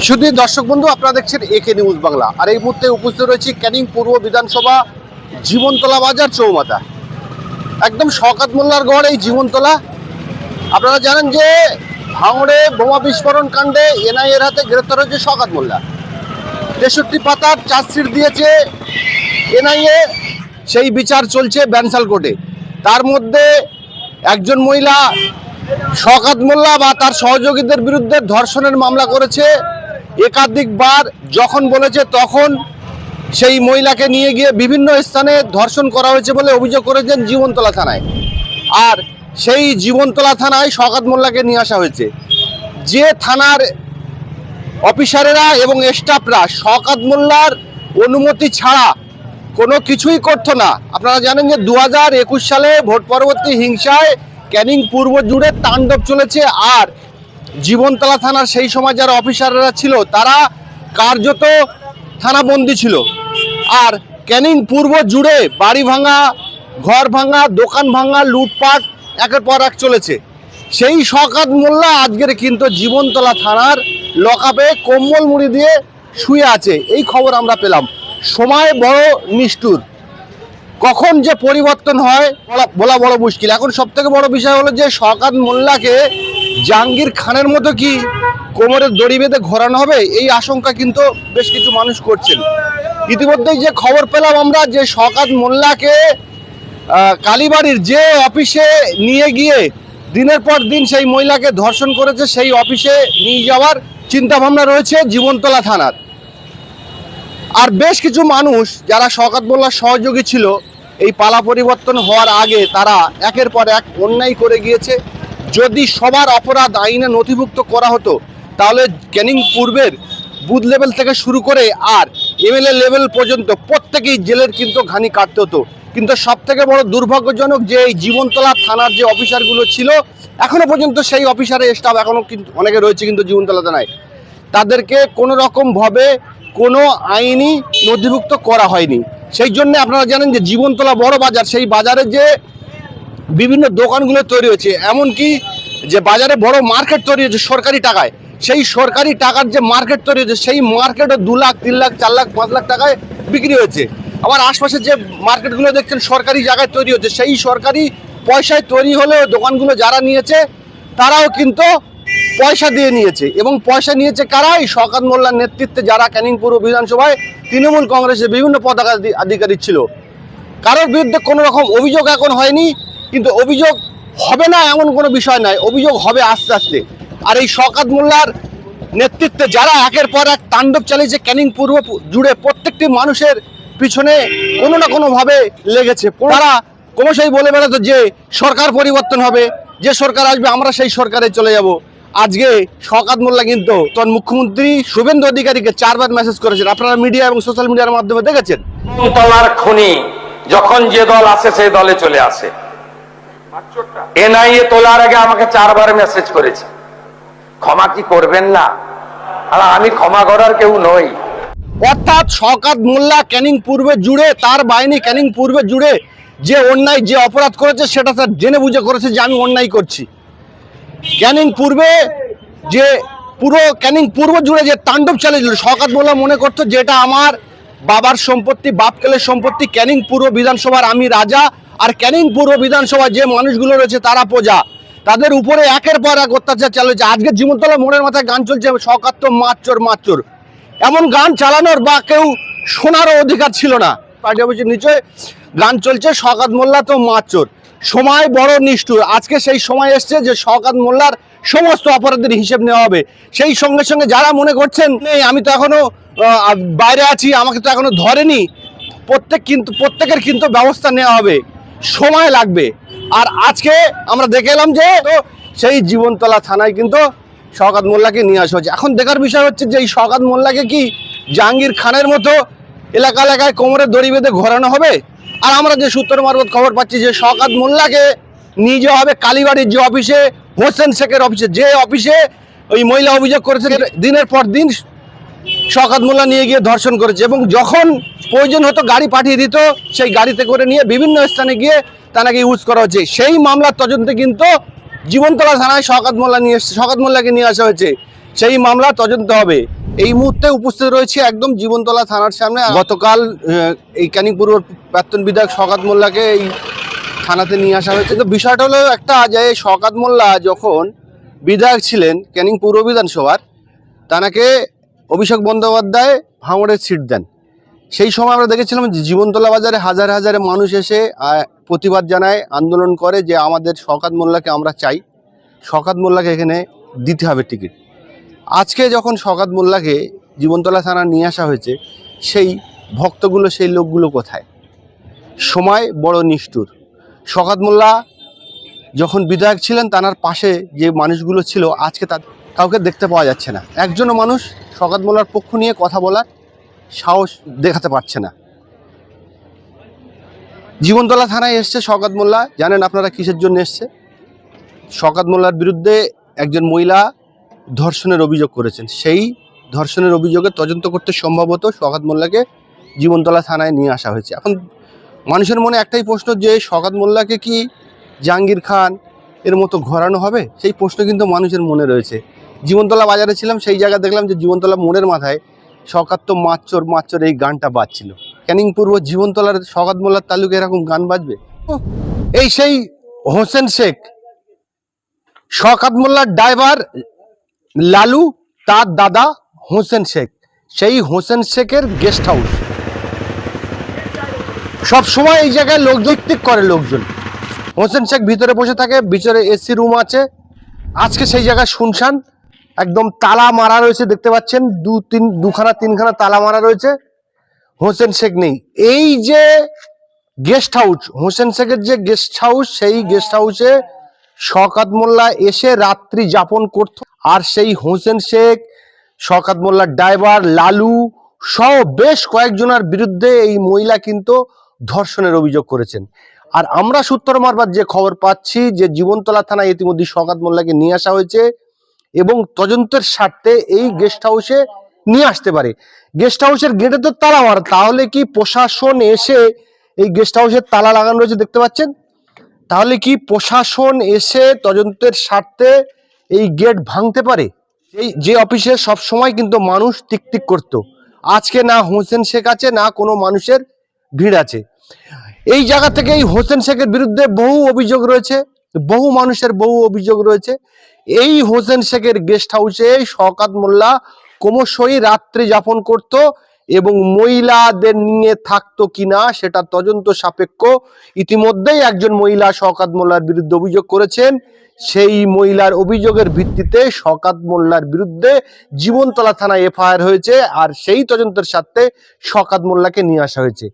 শুধু দর্শক বন্ধু, আপনারা দেখছেন একে নিউজ বাংলা। আর এই মুহূর্তে উপস্থিত রয়েছি ক্যানিং পূর্ব বিধানসভা জীবনতলা বাজার চৌমাথা। একদম শওকত মোল্লার গড় এই জীবনতলা। আপনারা জানেন যে ভাঙড়ে বোমা বিস্ফোরণ কাণ্ডে এনআইএর হাতে গ্রেপ্তার হয়েছে শওকত মোল্লা। 63 পাতার চার্জশিট দিয়েছে এনআইএ, সেই বিচার চলছে ব্যানসাল কোর্টে। তার মধ্যে একজন মহিলা শওকত মোল্লা বা তার সহযোগীদের বিরুদ্ধে ধর্ষণের মামলা করেছে। একাধিকবার যখন বলেছে তখন সেই মহিলাকে নিয়ে গিয়ে বিভিন্ন স্থানে ধর্ষণ করা হয়েছে বলে অভিযোগ করেছেন জীবনতলা থানায়। আর সেই জীবনতলা থানায় শওকত মোল্লাকে নিয়ে আসা হয়েছে। যে থানার অফিসারেরা এবং স্টাফরা শওকত মোল্লার অনুমতি ছাড়া কোনো কিছুই করতো না। আপনারা জানেন যে 2021 সালে ভোট পরবর্তী হিংসায় ক্যানিং পূর্ব জুড়ে তাণ্ডব চলেছে। আর জীবনতলা থানার সেই সময় যারা অফিসাররা ছিল তারা কার্যত থানাবন্দি ছিল। আর ক্যানিং পূর্ব জুড়ে বাড়ি ভাঙা, ঘর ভাঙা, দোকান ভাঙা, লুটপাট একের পর এক চলেছে। সেই শওকত মোল্লা আজকের কিন্তু জীবনতলা থানার লকআপে কম্বল মুড়ি দিয়ে শুয়ে আছে, এই খবর আমরা পেলাম। সময় বড় নিষ্ঠুর, কখন যে পরিবর্তন হয় বলা বড় মুশকিল। এখন সব থেকে বড় বিষয় হলো যে শওকত মোল্লাকে জাহাঙ্গীর খানের মতো কি কোমরের দড়ি বেঁধে ঘোরানো হবে, এই আশঙ্কা কিন্তু বেশ কিছু মানুষ করছেন। ইতিমধ্যেই যে খবর পেলাম আমরা যে শওকত মোল্লাকে কালীবাড়ির যে অফিসে নিয়ে গিয়ে দিনের পর দিন সেই মহিলাকে ধর্ষণ করেছে, সেই অফিসে নিয়ে যাওয়ার চিন্তা ভাবনা রয়েছে জীবনতলা থানার। আর বেশ কিছু মানুষ যারা শওকত মোল্লার সহযোগী ছিল এই পালা পরিবর্তন হওয়ার আগে, তারা একের পর এক অন্যায় করে গিয়েছে। যদি সবার অপরাধ আইনে নথিভুক্ত করা হতো তাহলে ক্যানিং পূর্বের বুথ লেভেল থেকে শুরু করে আর এমএলএ লেভেল পর্যন্ত প্রত্যেকেই জেলের কিন্তু ঘানি কাটতে হতো। কিন্তু সব থেকে বড় দুর্ভাগ্যজনক যে এই জীবনতলা থানার যে অফিসারগুলো ছিল, এখনো পর্যন্ত সেই অফিসারের স্টাফ এখনো কিন্তু অনেকে রয়েছে কিন্তু জীবনতলা থানায়, তাদেরকে কোনো রকমভাবে কোনো আইনি নথিভুক্ত করা হয়নি। সেই জন্য আপনারা জানেন যে জীবনতলা বড় বাজার, সেই বাজারে যে বিভিন্ন দোকানগুলো তৈরি হয়েছে, এমনকি যে বাজারে বড় মার্কেট তৈরি হয়েছে সরকারি টাকায়, সেই সরকারি টাকার যে মার্কেট তৈরি হয়েছে সেই মার্কেটও 2 লাখ, 3 লাখ, 4 লাখ, 5 লাখ টাকায় বিক্রি হয়েছে। আবার আশপাশে যে মার্কেটগুলো দেখছেন সরকারি জায়গায় তৈরি হচ্ছে, সেই সরকারি পয়সায় তৈরি হলেও দোকানগুলো যারা নিয়েছে তারাও কিন্তু পয়সা দিয়ে নিয়েছে। এবং পয়সা নিয়েছে কারাই? শওকত মোল্লার নেতৃত্বে যারা ক্যানিং পূর্ব বিধানসভায় তৃণমূল কংগ্রেসের বিভিন্ন পদাধিকারী ছিল। কারোর বিরুদ্ধে কোনো রকম অভিযোগ এখন হয়নি, কিন্তু অভিযোগ হবে না এমন কোনো বিষয় নয়, অভিযোগ হবে আস্তে আস্তে। আর এই শওকত মোল্লার নেতৃত্বে যারা একের পর এক তাণ্ডব চালিয়েছে ক্যানিং পূর্ব জুড়ে, প্রত্যেকটি মানুষের পিছনে কোনো না কোনোভাবে লেগেছে। তারা ক্রমশই বলে বেড়াতো যে সরকার পরিবর্তন হবে, যে সরকার আসবে আমরা সেই সরকারে চলে যাব। আজকে শওকত মোল্লা কিন্তু তখন মুখ্যমন্ত্রী শুভেন্দু অধিকারীকে 4 বার মেসেজ করেছেন, আপনারা মিডিয়া এবং সোশ্যাল মিডিয়ার মাধ্যমে দেখেছেন। তলার খনি যখন যে দল আসে সেই দলে চলে আসে। এনআইএ তোলার আগে আমাকে 4 বার মেসেজ করেছে, ক্ষমা কি করবেন না? আর আমি ক্ষমা করার কেউ নই। অর্থাৎ শওকত মোল্লা ক্যানিং পূর্বে জুড়ে, তার বাহিনী ক্যানিং পূর্বে জুড়ে যে অন্যায়, যে অপরাধ করেছে সেটা তার জেনে বুঝে করেছে যে আমি অন্যায় করছি। ক্যানিং পূর্বে যে পুরো ক্যানিং পূর্ব জুড়ে যে তাণ্ডব চালিয়েছিল, শওকত মোল্লা মনে করতো যে এটা আমার বাবার সম্পত্তি, বাপকেলের সম্পত্তি, ক্যানিং পূর্ব বিধানসভার আমি রাজা, আর ক্যানিং পূর্ব বিধানসভার যে মানুষগুলো রয়েছে তারা প্রজা। তাদের উপরে একের পর এক অত্যাচার চালিয়েছে। আজকে জীবনতলা মোড়ের মাথায় গান চলছে শওকত তো মারচোর মারচোর, এমন গান চালানোর বা কেউ শোনারও অধিকার ছিল না। পার্টি অফিসের নিচে গান চলছে শওকত মোল্লা তো মারচোর। সময় বড় নিষ্ঠুর। আজকে সেই সময় এসছে যে শওকত মোল্লার সমস্ত অপরাধের হিসেব নেওয়া হবে। সেই সঙ্গে সঙ্গে যারা মনে করছেন আমি তো এখনো বাইরে আছি, আমাকে তো এখনো ধরেনি, প্রত্যেকের কিন্তু ব্যবস্থা নেওয়া হবে, সময় লাগবে। আর আজকে আমরা দেখে এলাম যে সেই জীবনতলা থানায় কিন্তু শওকত মোল্লাকে নিয়ে আসা হয়েছে। এখন দেখার বিষয় হচ্ছে যে এই শওকত মোল্লাকে কি জাহাঙ্গীর খানের মতো এলাকা এলাকায় কোমরের দড়ি বেঁধে ঘোরানো হবে? আর আমরা যে সূত্র মারফত খবর পাচ্ছি যে শওকত মোল্লাকে নিয়ে যাওয়া হবে কালীবাড়ির যে অফিসে, হোসেন শেখের অফিসে, যে অফিসে ওই মহিলা অভিযোগ করেছে দিনের পর দিন শওকত মোল্লা নিয়ে গিয়ে ধর্ষণ করেছে। এবং যখন প্রয়োজন হতো গাড়ি পাঠিয়ে দিত, সেই গাড়িতে করে নিয়ে বিভিন্ন স্থানে গিয়ে তাকে ইউজ করা হচ্ছে। সেই মামলার তদন্তে কিন্তু জীবনতলা থানায় শওকত মোল্লাকে নিয়ে আসা হয়েছে, সেই মামলা তদন্ত হবে। এই মুহূর্তে উপস্থিত রয়েছে একদম জীবনতলা থানার সামনে। গতকাল এই ক্যানিং পূর্ব প্রাক্তন বিধায়ক শওকত মোল্লাকে এই থানাতে নিয়ে আসা হয়েছে। তো বিষয়টা হলো একটা, যে শওকত মোল্লা যখন বিধায়ক ছিলেন ক্যানিং পূর্ব বিধানসভার, তাকে অভিষেক বন্দ্যোপাধ্যায় ভাঙড়ের সিট দেন। সেই সময় আমরা দেখেছিলাম যে জীবনতলা বাজারে হাজার হাজার মানুষ এসে প্রতিবাদ জানায়, আন্দোলন করে যে আমাদের শওকত মোল্লাকে আমরা চাই, শওকত মোল্লাকে এখানে দিতে হবে টিকিট। আজকে যখন শওকত মোল্লাকে জীবনতলা থানা নিয়ে আসা হয়েছে, সেই ভক্তগুলো, সেই লোকগুলো কোথায়? সময় বড় নিষ্ঠুর। শওকত মোল্লা যখন বিধায়ক ছিলেন, তার পাশে যে মানুষগুলো ছিল, আজকে তাদের কাউকে দেখতে পাওয়া যাচ্ছে না। একজনও মানুষ শওকত মোল্লার পক্ষ নিয়ে কথা বলার সাহস দেখাতে পারছে না। জীবনতলা থানায় এসছে শওকত মোল্লা। জানেন আপনারা কিসের জন্য এসছে? শওকত মোল্লার বিরুদ্ধে একজন মহিলা ধর্ষণের অভিযোগ করেছেন। সেই ধর্ষণের অভিযোগে তদন্ত করতে সম্ভবত শওকত মোল্লাকে জীবনতলা থানায় নিয়ে আসা হয়েছে। এখন মানুষের মনে একটাই প্রশ্ন, যে শওকত মোল্লাকে কি জাহাঙ্গীর খান এর মতো ঘোরানো হবে? সেই প্রশ্ন কিন্তু মানুষের মনে রয়েছে। জীবনতলা বাজারে ছিলাম, সেই জায়গায় দেখলাম যে জীবনতলা মোড়ের মাথায় শওকত তো মাচ্চর মাচ্চর এই গানটা বাজছিল। ক্যানিং পূর্ব জীবনতলার শওকত মোল্লার তালুকে এরকম গান বাজবে? এই সেই হোসেন শেখ, শওকত মোল্লার ড্রাইভার লালু, তার দাদা হোসেন শেখ, সেই হোসেন শেখের গেস্ট হাউস। সব সময় এই জায়গায় লোকজন করে, লোকজন। হোসেন শেখ ভিতরে বসে থাকে, ভিতরে এসি রুম আছে। আজকে সেই জায়গায় শুনশান, একদম তালা মারা রয়েছে, দেখতে পাচ্ছেন দুখানা তিনখানা তালা মারা রয়েছে। হোসেন শেখ নেই। এই যে গেস্ট হাউস, হোসেন শেখের যে গেস্ট হাউস, সেই গেস্ট হাউসে শওকত মোল্লা এসে রাত্রি যাপন করত। আর সেই হোসেন শেখ, শওকত মোল্লার ড্রাইভার লালু সহ বেশ কয়েকজনের বিরুদ্ধে এই মহিলা কিন্তু ধর্ষণের অভিযোগ করেছেন। আর আমরা সূত্র মারফত যে খবর পাচ্ছি, যে জীবনতলা থানায় ইতিমধ্যে শওকত মোল্লাকে নিয়ে আসা হয়েছে এবং তদন্তের স্বার্থে এই গেস্ট হাউসে নিয়ে আসতে পারে। গেস্ট হাউসের গেটে তো তালা মারা, তাহলে কি প্রশাসন এসে, এই গেস্ট হাউসের তালা লাগানো রয়েছে দেখতে পাচ্ছেন, তাহলে কি প্রশাসন এসে তদন্তের স্বার্থে এই গেট ভাঙতে পারে? এই যে অফিসে সব সময় কিন্তু মানুষ টিকটিক করত, আজকে না হোসেন শেখ আছে, না কোনো মানুষের ভিড় আছে। এই জায়গা থেকে এই হোসেন শেখের বিরুদ্ধে বহু অভিযোগ রয়েছে, বহু মানুষের বহু অভিযোগ রয়েছে। এই হোসেন শেখের গেস্ট হাউসে শওকত মোল্লা ক্রমশই রাত্রি যাপন করত এবং মহিলাদের নিয়ে থাকতো কিনা সেটা তদন্ত সাপেক্ষ। ইতিমধ্যেই একজন মহিলা শওকত মোল্লার বিরুদ্ধে অভিযোগ করেছেন। সেই মহিলার অভিযোগের ভিত্তিতে শওকত মোল্লার বিরুদ্ধে জীবনতলা থানায় এফআইআর হয়েছে, আর সেই তদন্তের স্বার্থে শওকত মোল্লাকে নিয়ে আসা হয়েছে।